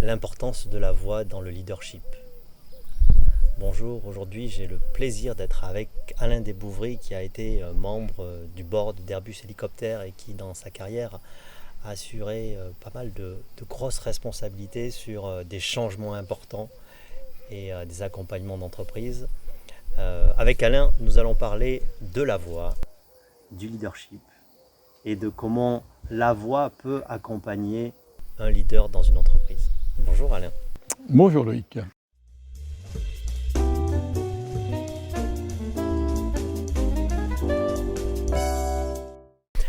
l'importance de la voix dans le leadership. Bonjour, aujourd'hui j'ai le plaisir d'être avec Alain Desbouvry qui a été membre du board d'Airbus Hélicoptère et qui dans sa carrière a assuré pas mal de grosses responsabilités sur des changements importants et des accompagnements d'entreprise. Avec Alain, nous allons parler de la voix, du leadership et de comment la voix peut accompagner un leader dans une entreprise. Bonjour Alain. Bonjour Loïc.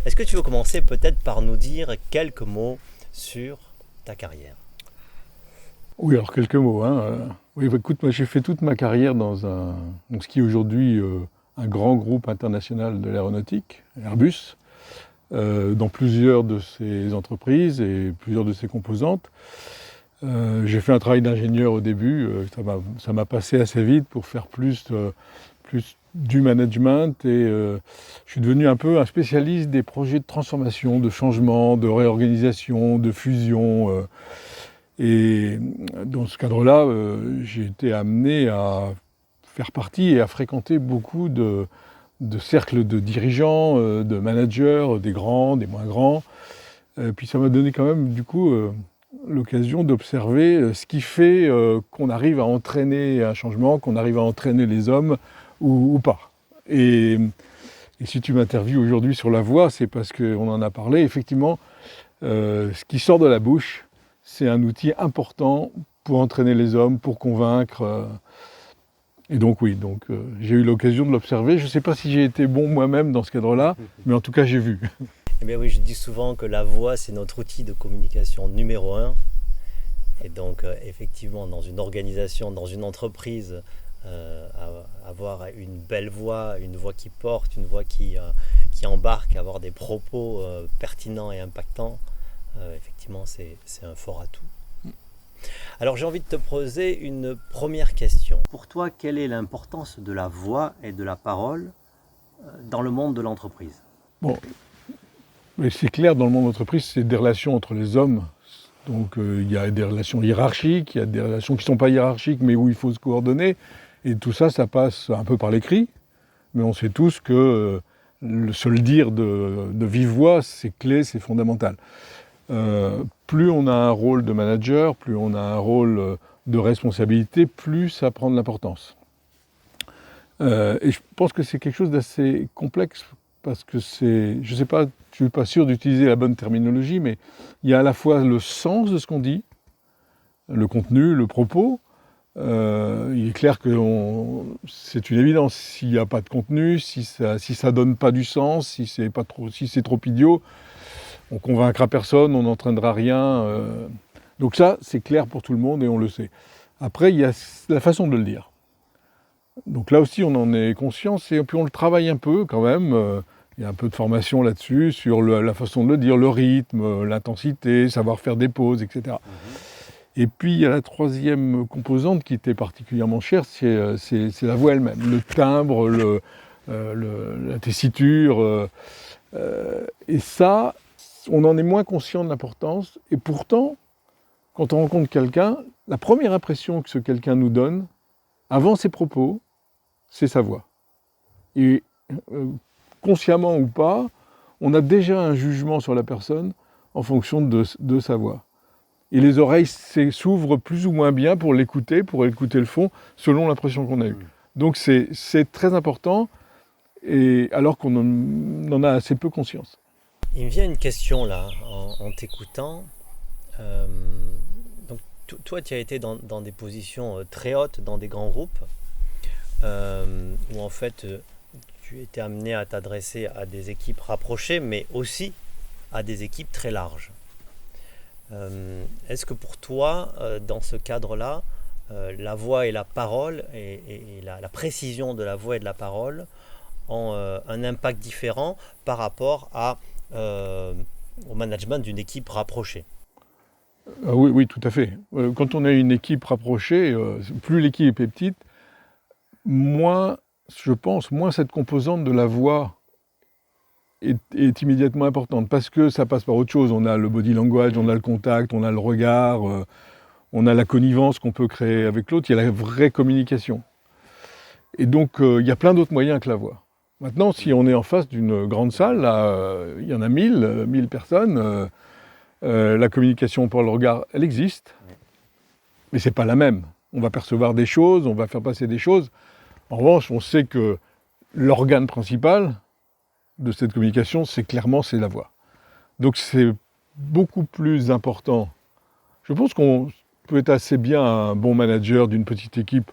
Est-ce que tu veux commencer peut-être par nous dire quelques mots sur ta carrière ? Oui, alors quelques mots. Oui, écoute, moi j'ai fait toute ma carrière dans ce qui est aujourd'hui un grand groupe international de l'aéronautique, Airbus, dans plusieurs de ses entreprises et plusieurs de ses composantes. J'ai fait un travail d'ingénieur au début, ça m'a passé assez vite pour faire plus du management et je suis devenu un peu un spécialiste des projets de transformation, de changement, de réorganisation, de fusion. Et dans ce cadre-là, j'ai été amené à faire partie et à fréquenter beaucoup de cercles de dirigeants, de managers, des grands, des moins grands. Puis ça m'a donné quand même du coup l'occasion d'observer ce qui fait qu'on arrive à entraîner un changement, qu'on arrive à entraîner les hommes ou pas. Et si tu m'interviews aujourd'hui sur la voix, c'est parce qu'on en a parlé. Effectivement, ce qui sort de la bouche, c'est un outil important pour entraîner les hommes, pour convaincre. Et donc oui, j'ai eu l'occasion de l'observer. Je ne sais pas si j'ai été bon moi-même dans ce cadre-là, mais en tout cas j'ai vu. Eh bien oui, je dis souvent que la voix, c'est notre outil de communication numéro 1. Et donc, effectivement, dans une organisation, dans une entreprise, avoir une belle voix, une voix qui porte, une voix qui embarque, avoir des propos pertinents et impactants, effectivement, c'est un fort atout. Alors, j'ai envie de te poser une première question. Pour toi, quelle est l'importance de la voix et de la parole dans le monde de l'entreprise ? Bon. Mais c'est clair, dans le monde de l'entreprise, c'est des relations entre les hommes. Donc il y a des relations hiérarchiques, il y a des relations qui ne sont pas hiérarchiques, mais où il faut se coordonner. Et tout ça, ça passe un peu par l'écrit. Mais on sait tous que se le dire de vive voix, c'est clé, c'est fondamental. Plus on a un rôle de manager, plus on a un rôle de responsabilité, plus ça prend de l'importance. Et je pense que c'est quelque chose d'assez complexe. Parce que je ne sais pas, je ne suis pas sûr d'utiliser la bonne terminologie, mais il y a à la fois le sens de ce qu'on dit, le contenu, le propos. Il est clair que c'est une évidence. S'il n'y a pas de contenu, si ça ne donne pas du sens, si c'est trop idiot, on ne convaincra personne, on n'entraînera rien. Donc ça, c'est clair pour tout le monde et on le sait. Après, il y a la façon de le dire. Donc là aussi, on en est conscient, et puis on le travaille un peu quand même. Il y a un peu de formation là-dessus, sur la façon de le dire, le rythme, l'intensité, savoir faire des pauses, etc. Et puis il y a la troisième composante qui était particulièrement chère, c'est la voix elle-même, le timbre, la tessiture. Et ça, on en est moins conscient de l'importance. Et pourtant, quand on rencontre quelqu'un, la première impression que ce quelqu'un nous donne, avant ses propos, c'est sa voix. Et consciemment ou pas, on a déjà un jugement sur la personne en fonction de sa voix. Et les oreilles s'ouvrent plus ou moins bien pour l'écouter le fond, selon l'impression qu'on a eue. Donc c'est très important, et alors qu'on en a assez peu conscience. Il me vient une question là, en t'écoutant. Donc, toi, tu as été dans des positions très hautes, dans des grands groupes, où en fait tu étais amené à t'adresser à des équipes rapprochées, mais aussi à des équipes très larges. Est-ce que pour toi, dans ce cadre-là, la voix et la parole et la précision de la voix et de la parole ont un impact différent par rapport au management d'une équipe rapprochée ? Oui, tout à fait. Quand on a une équipe rapprochée, plus l'équipe est petite, moins cette composante de la voix est immédiatement importante, parce que ça passe par autre chose. On a le body language, on a le contact, on a le regard, on a la connivence qu'on peut créer avec l'autre, il y a la vraie communication. Et donc, il y a plein d'autres moyens que la voix. Maintenant, si on est en face d'une grande salle, là, il y en a 1000 personnes, la communication par le regard, elle existe, mais c'est pas la même. On va percevoir des choses, on va faire passer des choses. En revanche, on sait que l'organe principal de cette communication, c'est la voix. Donc c'est beaucoup plus important. Je pense qu'on peut être assez bien un bon manager d'une petite équipe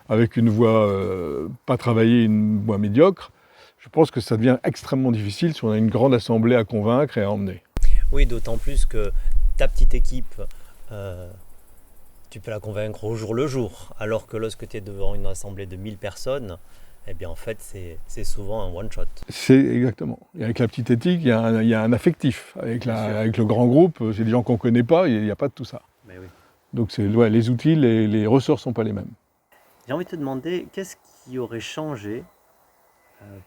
avec une voix pas travaillée, une voix médiocre. Je pense que ça devient extrêmement difficile si on a une grande assemblée à convaincre et à emmener. Oui, d'autant plus que ta petite équipe, tu peux la convaincre au jour le jour, alors que lorsque tu es devant une assemblée de 1000 personnes, eh bien en fait c'est souvent un one-shot. C'est exactement. Et avec la petite éthique, il y a un affectif. Avec le grand groupe, c'est des gens qu'on ne connaît pas, il n'y a pas de tout ça. Mais oui. Donc les outils, les ressorts ne sont pas les mêmes. J'ai envie de te demander, qu'est-ce qui aurait changé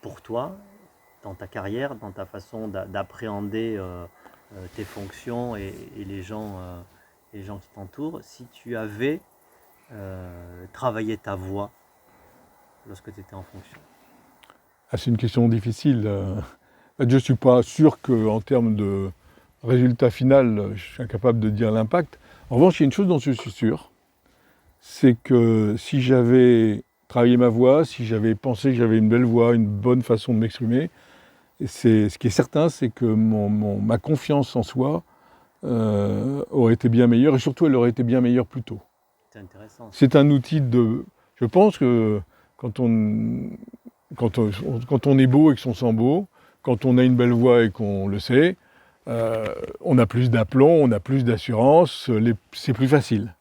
pour toi dans ta carrière, dans ta façon d'appréhender tes fonctions et les gens qui t'entourent, si tu avais travaillé ta voix lorsque tu étais en fonction? C'est une question difficile. Je ne suis pas sûr qu'en termes de résultat final, je suis incapable de dire l'impact. En revanche, il y a une chose dont je suis sûr, c'est que si j'avais travaillé ma voix, si j'avais pensé que j'avais une belle voix, une bonne façon de m'exprimer, ce qui est certain, c'est que ma confiance en soi aurait été bien meilleure, et surtout elle aurait été bien meilleure plus tôt. C'est intéressant. C'est un outil de... Je pense que quand on est beau et qu'on se sent beau, quand on a une belle voix et qu'on le sait, on a plus d'aplomb, on a plus d'assurance, c'est plus facile.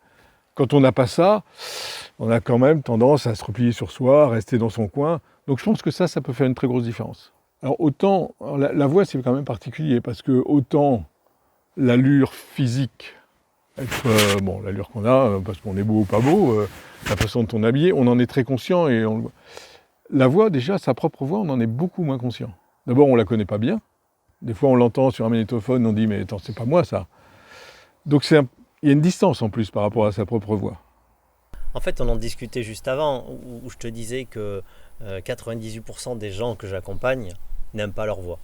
Quand on n'a pas ça, on a quand même tendance à se replier sur soi, à rester dans son coin. Donc je pense que ça peut faire une très grosse différence. Alors la voix c'est quand même particulier, parce que autant l'allure physique, l'allure qu'on a, parce qu'on est beau ou pas beau, la façon dont on est habillé, on en est très conscient. La voix, déjà, sa propre voix, on en est beaucoup moins conscient. D'abord, on ne la connaît pas bien. Des fois, on l'entend sur un magnétophone, on dit « mais attends, c'est pas moi, ça ». Donc, il y a une distance, en plus, par rapport à sa propre voix. En fait, on en discutait juste avant, où je te disais que 98% des gens que j'accompagne n'aiment pas leur voix.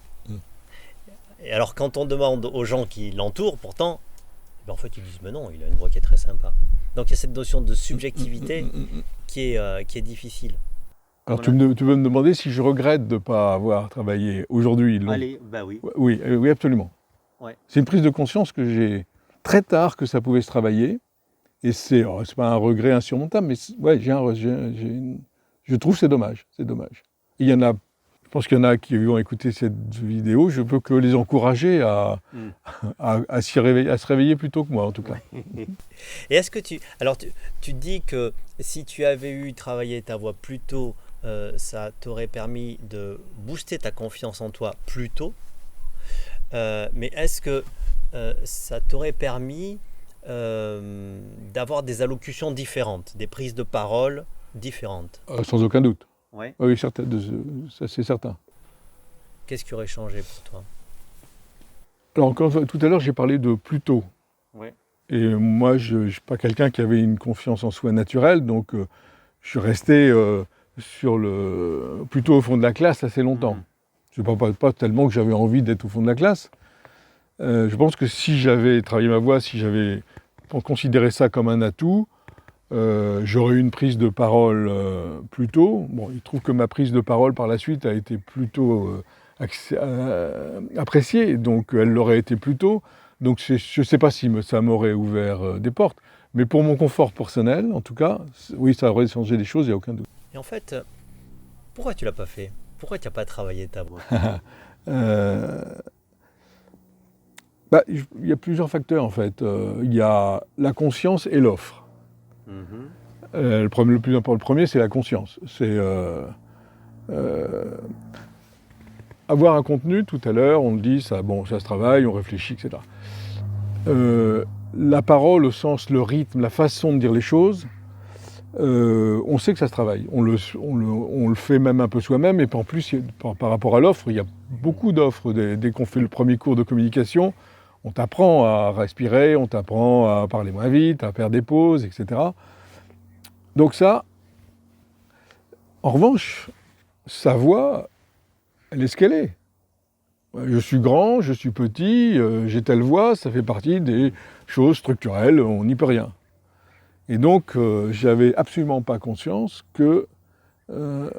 Et alors, quand on demande aux gens qui l'entourent, pourtant, en fait, ils disent « mais non, il a une voix qui est très sympa ». Donc, il y a cette notion de subjectivité qui est difficile. Alors tu peux me demander si je regrette de ne pas avoir travaillé aujourd'hui. Allez, bah oui. Oui, absolument. Ouais. C'est une prise de conscience que j'ai très tard que ça pouvait se travailler. Et c'est pas un regret insurmontable, mais je trouve que c'est dommage. C'est dommage. Il y en a, je pense qu'il y en a qui vont écouter cette vidéo, je peux que les encourager à se réveiller plus tôt que moi, en tout cas. Et est-ce que tu dis que si tu avais eu travaillé ta voix plus tôt, ça t'aurait permis de booster ta confiance en toi plus tôt, mais est-ce que ça t'aurait permis d'avoir des allocutions différentes, des prises de parole différentes? Sans aucun doute. Ouais. Oui, ça c'est certain. Qu'est-ce qui aurait changé pour toi? Alors, tout à l'heure, j'ai parlé de plus tôt. Ouais. Et moi, je ne suis pas quelqu'un qui avait une confiance en soi naturelle, donc je suis resté plutôt au fond de la classe assez longtemps. Je ne pense pas tellement que j'avais envie d'être au fond de la classe. Je pense que si j'avais travaillé ma voix, si j'avais considéré ça comme un atout, j'aurais eu une prise de parole plus tôt. Bon, il trouve que ma prise de parole par la suite a été plutôt appréciée, donc elle l'aurait été plus tôt. Donc je ne sais pas si ça m'aurait ouvert des portes, mais pour mon confort personnel, en tout cas, oui, ça aurait changé des choses, il n'y a aucun doute. Et en fait, pourquoi tu ne l'as pas fait? Pourquoi tu n'as pas travaillé ta voix? Il y a plusieurs facteurs en fait. Il y a la conscience et l'offre. Le plus important, le premier, c'est la conscience. C'est avoir un contenu. Tout à l'heure, on le dit, ça se travaille, on réfléchit, etc. La parole, au sens, le rythme, la façon de dire les choses, on sait que ça se travaille. On le fait même un peu soi-même. Et en plus, par rapport à l'offre, il y a beaucoup d'offres. Dès qu'on fait le premier cours de communication, On t'apprend à respirer, on t'apprend à parler moins vite, à faire des pauses, etc. Donc ça, en revanche, sa voix, elle est ce qu'elle est. Je suis grand, je suis petit, j'ai telle voix, ça fait partie des choses structurelles, on n'y peut rien. Et donc, j'avais absolument pas conscience que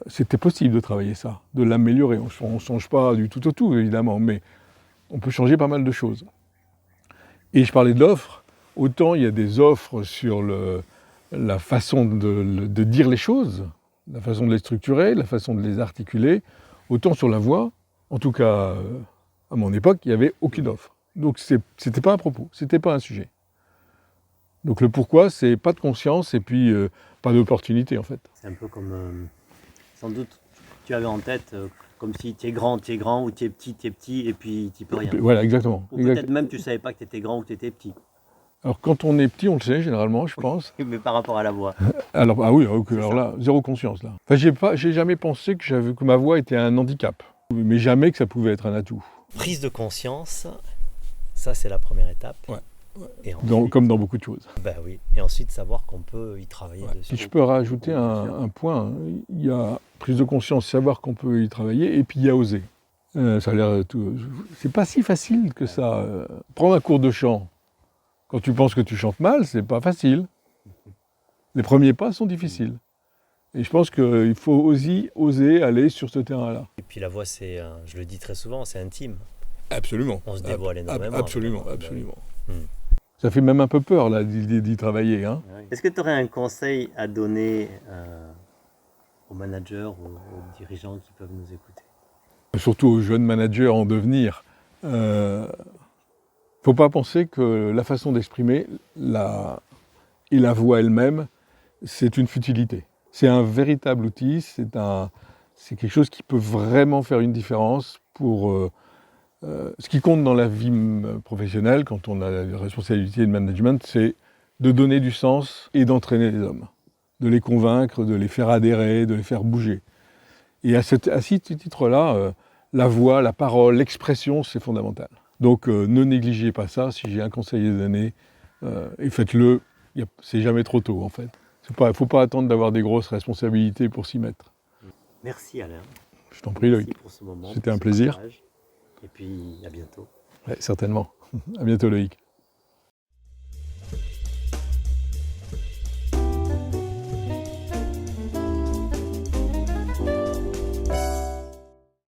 c'était possible de travailler ça, de l'améliorer. On ne change pas du tout au tout, évidemment, mais on peut changer pas mal de choses. Et je parlais de l'offre, autant il y a des offres sur la façon de dire les choses, la façon de les structurer, la façon de les articuler, autant sur la voix, en tout cas à mon époque, il n'y avait aucune offre. Donc c'était pas un propos, c'était pas un sujet. Donc le pourquoi, c'est pas de conscience et puis pas d'opportunité en fait. C'est un peu comme, sans doute, tu avais en tête, comme si tu es grand, ou tu es petit, et puis tu peux rien. Voilà, exactement. Ou peut-être même tu savais pas que tu étais grand ou que tu étais petit. Alors quand on est petit, on le sait généralement, je pense. Mais par rapport à la voix. Alors, ah oui, alors là, zéro conscience là. Enfin, j'ai jamais pensé que ma voix était un handicap, mais jamais que ça pouvait être un atout. Prise de conscience, ça c'est la première étape. Ouais. Et ensuite, Comme dans beaucoup de choses. Ben oui. Et ensuite savoir qu'on peut y travailler dessus. Si je peux rajouter un point, il y a prise de conscience, savoir qu'on peut y travailler, et puis il y a oser. Ça a l'air tout. C'est pas si facile que ça. Prendre un cours de chant, quand tu penses que tu chantes mal, c'est pas facile. Les premiers pas sont difficiles. Et je pense qu'il faut aussi oser aller sur ce terrain-là. Et puis la voix, c'est, je le dis très souvent, c'est intime. Absolument. On se dévoile énormément. Absolument. Ça fait même un peu peur là d'y travailler. Hein. Est-ce que tu aurais un conseil à donner aux managers, aux dirigeants qui peuvent nous écouter? Surtout aux jeunes managers en devenir. Faut pas penser que la façon d'exprimer et la voix elle-même, c'est une futilité. C'est un véritable outil, c'est quelque chose qui peut vraiment faire une différence pour ce qui compte dans la vie professionnelle, quand on a la responsabilité de management, c'est de donner du sens et d'entraîner les hommes, de les convaincre, de les faire adhérer, de les faire bouger. Et à ce titre-là, la voix, la parole, l'expression, c'est fondamental. Donc ne négligez pas ça, si j'ai un conseil à donner, et faites-le, c'est jamais trop tôt en fait. Il ne faut pas attendre d'avoir des grosses responsabilités pour s'y mettre. Merci Alain. Je t'en prie Loïc. Merci pour ce moment. C'était un plaisir. Et puis à bientôt. Ouais, certainement. À bientôt Loïc.